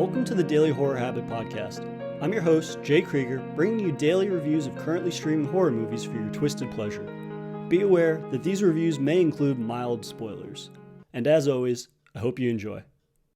welcome to the Daily Horror Habit Podcast. I'm your host, Jay Krieger, bringing you daily reviews of currently streaming horror movies for your twisted pleasure. Be aware that these reviews may include mild spoilers. And as always, I hope you enjoy.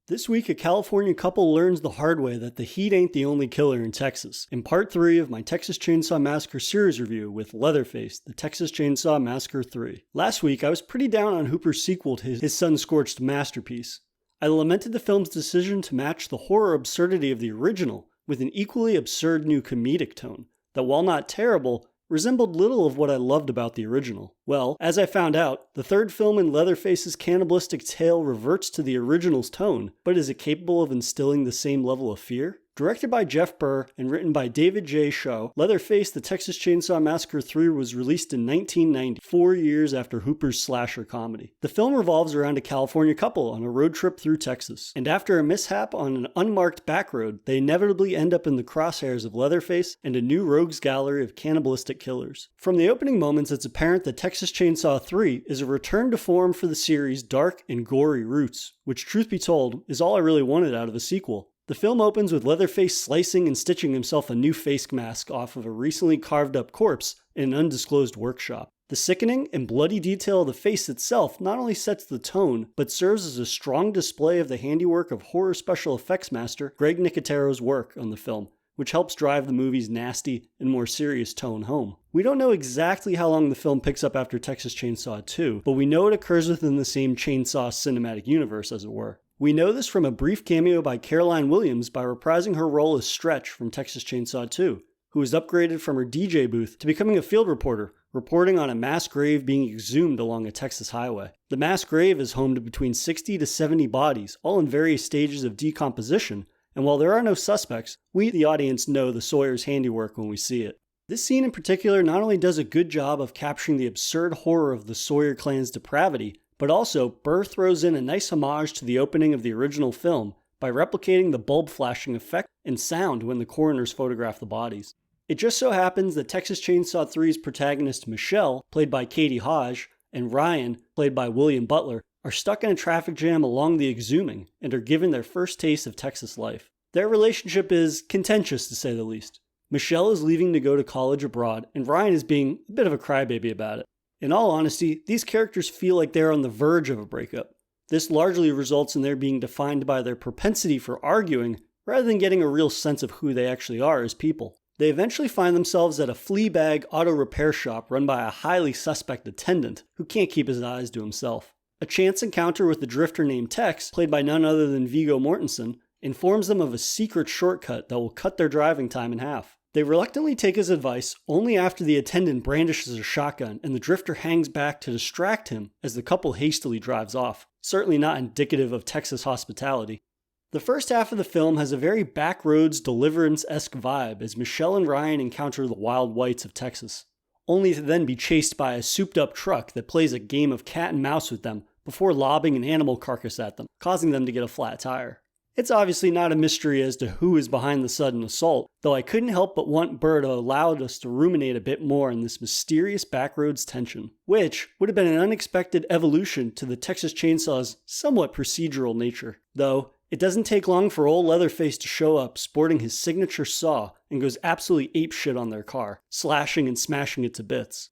This week, a California couple learns the hard way that the heat ain't the only killer in Texas, in part 3 of my Texas Chainsaw Massacre series review with Leatherface, the Texas Chainsaw Massacre 3. Last week, I was pretty down on Hooper's sequel to his sun-scorched masterpiece. I lamented the film's decision to match the horror absurdity of the original with an equally absurd new comedic tone that, while not terrible, resembled little of what I loved about the original. Well, as I found out, the third film in Leatherface's cannibalistic tale reverts to the original's tone, but is it capable of instilling the same level of fear? Directed by Jeff Burr and written by David J. Shaw, Leatherface, the Texas Chainsaw Massacre 3 was released in 1990, 4 years after Hooper's slasher comedy. The film revolves around a California couple on a road trip through Texas, and after a mishap on an unmarked back road, they inevitably end up in the crosshairs of Leatherface and a new rogues gallery of cannibalistic killers. From the opening moments, it's apparent that Texas Chainsaw 3 is a return to form for the series' dark and gory roots, which, truth be told, is all I really wanted out of a sequel. The film opens with Leatherface slicing and stitching himself a new face mask off of a recently carved up corpse in an undisclosed workshop. The sickening and bloody detail of the face itself not only sets the tone, but serves as a strong display of the handiwork of horror special effects master Greg Nicotero's work on the film, which helps drive the movie's nasty and more serious tone home. We don't know exactly how long the film picks up after Texas Chainsaw 2, but we know it occurs within the same Chainsaw cinematic universe, as it were. We know this from a brief cameo by Caroline Williams by reprising her role as Stretch from Texas Chainsaw 2, who was upgraded from her DJ booth to becoming a field reporter, reporting on a mass grave being exhumed along a Texas highway. The mass grave is home to between 60 to 70 bodies, all in various stages of decomposition, and while there are no suspects, we, the audience, know the Sawyer's handiwork when we see it. This scene in particular not only does a good job of capturing the absurd horror of the Sawyer clan's depravity, but also, Burr throws in a nice homage to the opening of the original film by replicating the bulb flashing effect and sound when the coroners photograph the bodies. It just so happens that Texas Chainsaw 3's protagonist Michelle, played by Katie Hodge, and Ryan, played by William Butler, are stuck in a traffic jam along the exhuming and are given their first taste of Texas life. Their relationship is contentious, to say the least. Michelle is leaving to go to college abroad, and Ryan is being a bit of a crybaby about it. In all honesty, these characters feel like they're on the verge of a breakup. This largely results in their being defined by their propensity for arguing, rather than getting a real sense of who they actually are as people. They eventually find themselves at a flea bag auto repair shop run by a highly suspect attendant who can't keep his eyes to himself. A chance encounter with the drifter named Tex, played by none other than Viggo Mortensen, informs them of a secret shortcut that will cut their driving time in half. They reluctantly take his advice only after the attendant brandishes a shotgun and the drifter hangs back to distract him as the couple hastily drives off. Certainly not indicative of Texas hospitality. The first half of the film has a very backroads Deliverance-esque vibe as Michelle and Ryan encounter the wild whites of Texas, only to then be chased by a souped-up truck that plays a game of cat and mouse with them before lobbing an animal carcass at them, causing them to get a flat tire. It's obviously not a mystery as to who is behind the sudden assault, though I couldn't help but want Burr to allow us to ruminate a bit more on this mysterious backroads tension, which would have been an unexpected evolution to the Texas Chainsaw's somewhat procedural nature. Though, it doesn't take long for old Leatherface to show up sporting his signature saw and goes absolutely apeshit on their car, slashing and smashing it to bits.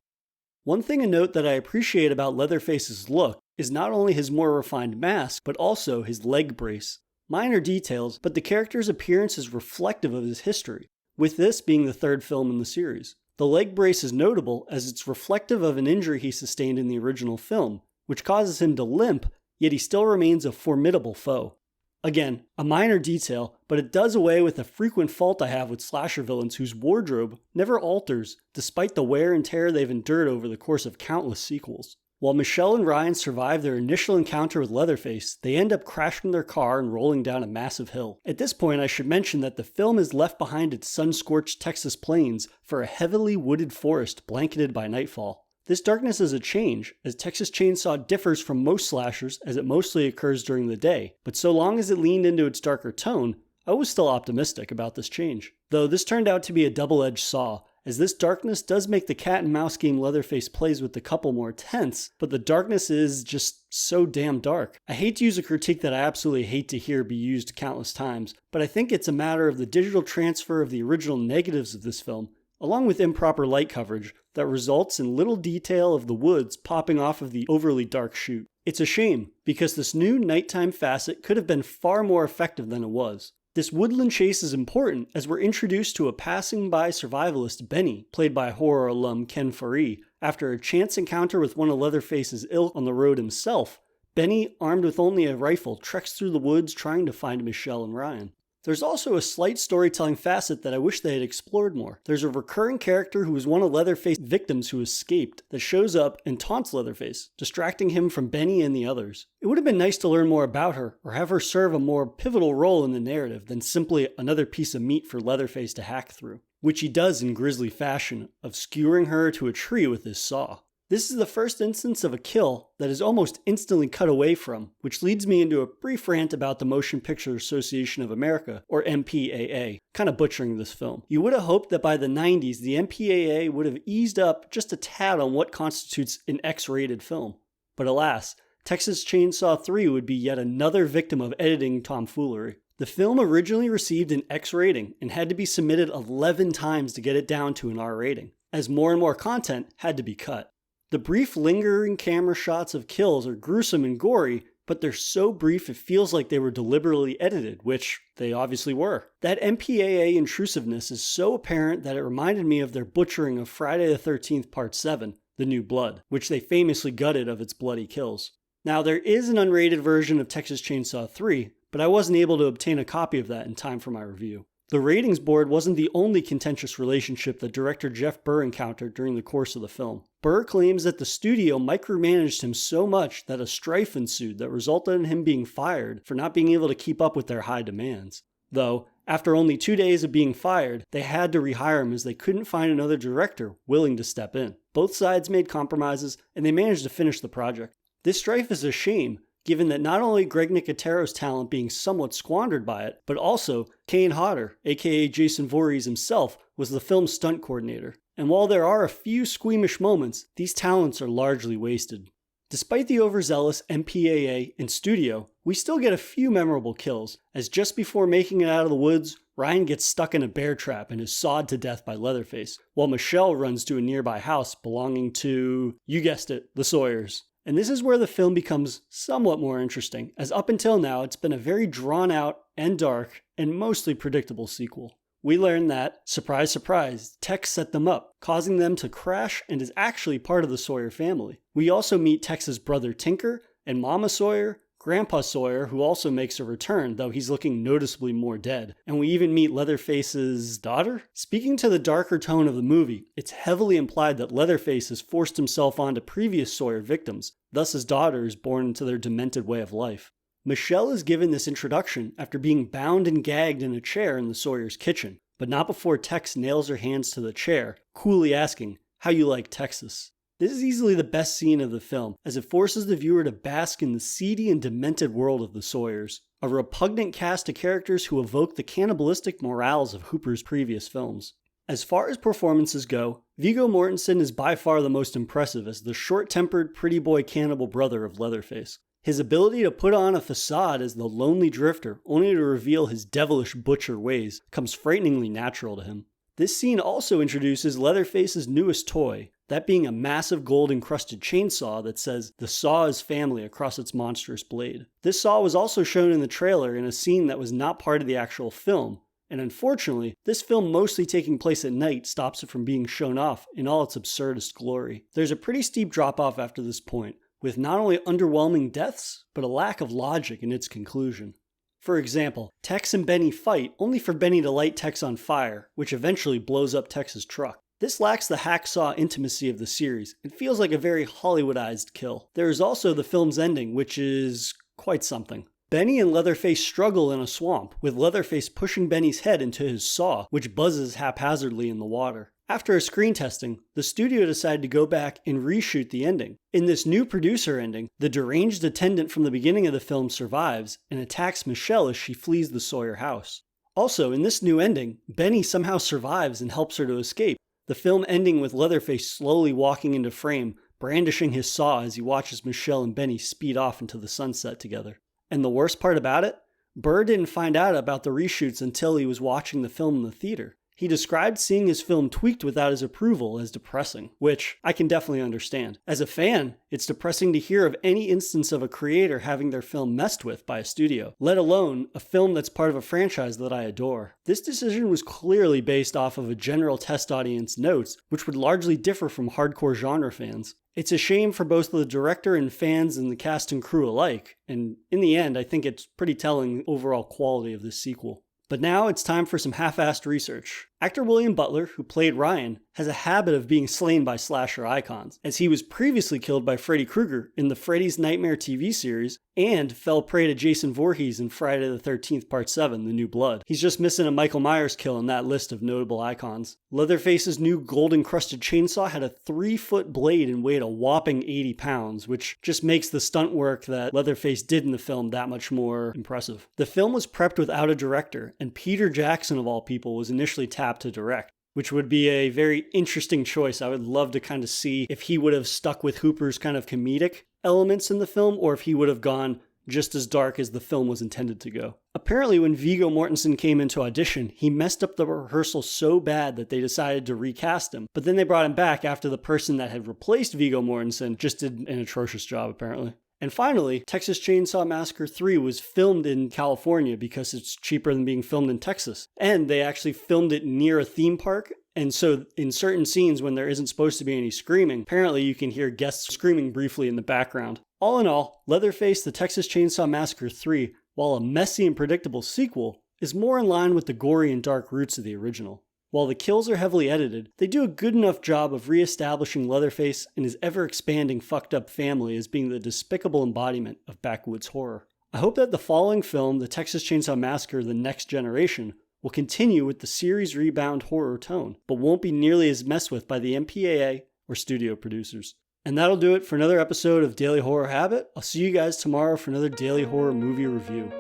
One thing to note that I appreciate about Leatherface's look is not only his more refined mask, but also his leg brace. Minor details, but the character's appearance is reflective of his history, with this being the third film in the series. The leg brace is notable as it's reflective of an injury he sustained in the original film, which causes him to limp, yet he still remains a formidable foe. Again, a minor detail, but it does away with a frequent fault I have with slasher villains whose wardrobe never alters despite the wear and tear they've endured over the course of countless sequels. While Michelle and Ryan survive their initial encounter with Leatherface, they end up crashing their car and rolling down a massive hill. At this point, I should mention that the film is left behind its sun-scorched Texas plains for a heavily wooded forest blanketed by nightfall. This darkness is a change, as Texas Chainsaw differs from most slashers as it mostly occurs during the day, but so long as it leaned into its darker tone, I was still optimistic about this change. Though this turned out to be a double-edged saw, as this darkness does make the cat and mouse game Leatherface plays with the couple more tense, but the darkness is just so damn dark. I hate to use a critique that I absolutely hate to hear be used countless times, but I think it's a matter of the digital transfer of the original negatives of this film, along with improper light coverage, that results in little detail of the woods popping off of the overly dark shoot. It's a shame, because this new nighttime facet could have been far more effective than it was. This woodland chase is important as we're introduced to a passing-by survivalist, Benny, played by horror alum Ken Faree. After a chance encounter with one of Leatherface's ilk on the road himself, Benny, armed with only a rifle, treks through the woods trying to find Michelle and Ryan. There's also a slight storytelling facet that I wish they had explored more. There's a recurring character who is one of Leatherface's victims who escaped that shows up and taunts Leatherface, distracting him from Benny and the others. It would have been nice to learn more about her, or have her serve a more pivotal role in the narrative than simply another piece of meat for Leatherface to hack through, which he does in grisly fashion, of skewering her to a tree with his saw. This is the first instance of a kill that is almost instantly cut away from, which leads me into a brief rant about the Motion Picture Association of America, or MPAA, kind of butchering this film. You would have hoped that by the 90s, the MPAA would have eased up just a tad on what constitutes an X-rated film. But alas, Texas Chainsaw 3 would be yet another victim of editing tomfoolery. The film originally received an X rating and had to be submitted 11 times to get it down to an R rating, as more and more content had to be cut. The brief lingering camera shots of kills are gruesome and gory, but they're so brief it feels like they were deliberately edited, which they obviously were. That MPAA intrusiveness is so apparent that it reminded me of their butchering of Friday the 13th Part 7, The New Blood, which they famously gutted of its bloody kills. Now, there is an unrated version of Texas Chainsaw 3, but I wasn't able to obtain a copy of that in time for my review. The ratings board wasn't the only contentious relationship that director Jeff Burr encountered during the course of the film. Burr claims that the studio micromanaged him so much that a strife ensued that resulted in him being fired for not being able to keep up with their high demands. Though, after only 2 days of being fired, they had to rehire him as they couldn't find another director willing to step in. Both sides made compromises, and they managed to finish the project. This strife is a shame, given that not only Greg Nicotero's talent being somewhat squandered by it, but also Kane Hodder, aka Jason Voorhees himself, was the film's stunt coordinator. And while there are a few squeamish moments, these talents are largely wasted. Despite the overzealous MPAA and studio, we still get a few memorable kills, as just before making it out of the woods, Ryan gets stuck in a bear trap and is sawed to death by Leatherface, while Michelle runs to a nearby house belonging to, you guessed it, the Sawyers. And this is where the film becomes somewhat more interesting, as up until now it's been a very drawn out and dark and mostly predictable sequel. We learn that, surprise surprise, Tex set them up, causing them to crash and is actually part of the Sawyer family. We also meet Tex's brother Tinker and Mama Sawyer, Grandpa Sawyer, who also makes a return, though he's looking noticeably more dead. And we even meet Leatherface's daughter? Speaking to the darker tone of the movie, it's heavily implied that Leatherface has forced himself onto previous Sawyer victims, thus his daughter is born into their demented way of life. Michelle is given this introduction after being bound and gagged in a chair in the Sawyer's kitchen, but not before Tex nails her hands to the chair, coolly asking, "How you like Texas?" This is easily the best scene of the film, as it forces the viewer to bask in the seedy and demented world of the Sawyers, a repugnant cast of characters who evoke the cannibalistic morals of Hooper's previous films. As far as performances go, Viggo Mortensen is by far the most impressive as the short-tempered, pretty boy cannibal brother of Leatherface. His ability to put on a facade as the lonely drifter, only to reveal his devilish butcher ways, comes frighteningly natural to him. This scene also introduces Leatherface's newest toy, that being a massive gold-encrusted chainsaw that says, "The saw is family" across its monstrous blade. This saw was also shown in the trailer in a scene that was not part of the actual film, and unfortunately, this film mostly taking place at night stops it from being shown off in all its absurdist glory. There's a pretty steep drop-off after this point, with not only underwhelming deaths, but a lack of logic in its conclusion. For example, Tex and Benny fight only for Benny to light Tex on fire, which eventually blows up Tex's truck. This lacks the hacksaw intimacy of the series. It feels like a very Hollywoodized kill. There is also the film's ending, which is quite something. Benny and Leatherface struggle in a swamp, with Leatherface pushing Benny's head into his saw, which buzzes haphazardly in the water. After a screen testing, the studio decided to go back and reshoot the ending. In this new producer ending, the deranged attendant from the beginning of the film survives and attacks Michelle as she flees the Sawyer house. Also, in this new ending, Benny somehow survives and helps her to escape, The film ending with Leatherface slowly walking into frame, brandishing his saw as he watches Michelle and Benny speed off into the sunset together. And the worst part about it? Burr didn't find out about the reshoots until he was watching the film in the theater. He described seeing his film tweaked without his approval as depressing, which I can definitely understand. As a fan, it's depressing to hear of any instance of a creator having their film messed with by a studio, let alone a film that's part of a franchise that I adore. This decision was clearly based off of a general test audience notes, which would largely differ from hardcore genre fans. It's a shame for both the director and fans and the cast and crew alike, and in the end, I think it's pretty telling the overall quality of this sequel. But now it's time for some half-assed research. Actor William Butler, who played Ryan, has a habit of being slain by slasher icons, as he was previously killed by Freddy Krueger in the Freddy's Nightmare TV series, and fell prey to Jason Voorhees in Friday the 13th Part 7, The New Blood. He's just missing a Michael Myers kill in that list of notable icons. Leatherface's new gold-encrusted chainsaw had a 3-foot blade and weighed a whopping 80 pounds, which just makes the stunt work that Leatherface did in the film that much more impressive. The film was prepped without a director, and Peter Jackson, of all people, was initially tapped to direct, which would be a very interesting choice. I would love to kind of see if he would have stuck with Hooper's kind of comedic elements in the film, or if he would have gone just as dark as the film was intended to go. Apparently, when Viggo Mortensen came into audition, he messed up the rehearsal so bad that they decided to recast him, but then they brought him back after the person that had replaced Viggo Mortensen just did an atrocious job, apparently. And finally, Texas Chainsaw Massacre 3 was filmed in California because it's cheaper than being filmed in Texas. And they actually filmed it near a theme park. And so in certain scenes when there isn't supposed to be any screaming, apparently you can hear guests screaming briefly in the background. All in all, Leatherface, The Texas Chainsaw Massacre 3, while a messy and predictable sequel, is more in line with the gory and dark roots of the original. While the kills are heavily edited, they do a good enough job of re-establishing Leatherface and his ever-expanding fucked up family as being the despicable embodiment of backwoods horror. I hope that the following film, The Texas Chainsaw Massacre: The Next Generation, will continue with the series' rebound horror tone, but won't be nearly as messed with by the MPAA or studio producers. And that'll do it for another episode of Daily Horror Habit. I'll see you guys tomorrow for another Daily Horror movie review.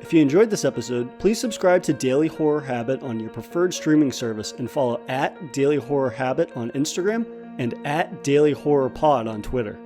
If you enjoyed this episode, please subscribe to Daily Horror Habit on your preferred streaming service and follow @Daily Horror Habit on Instagram and @Daily Horror Pod on Twitter.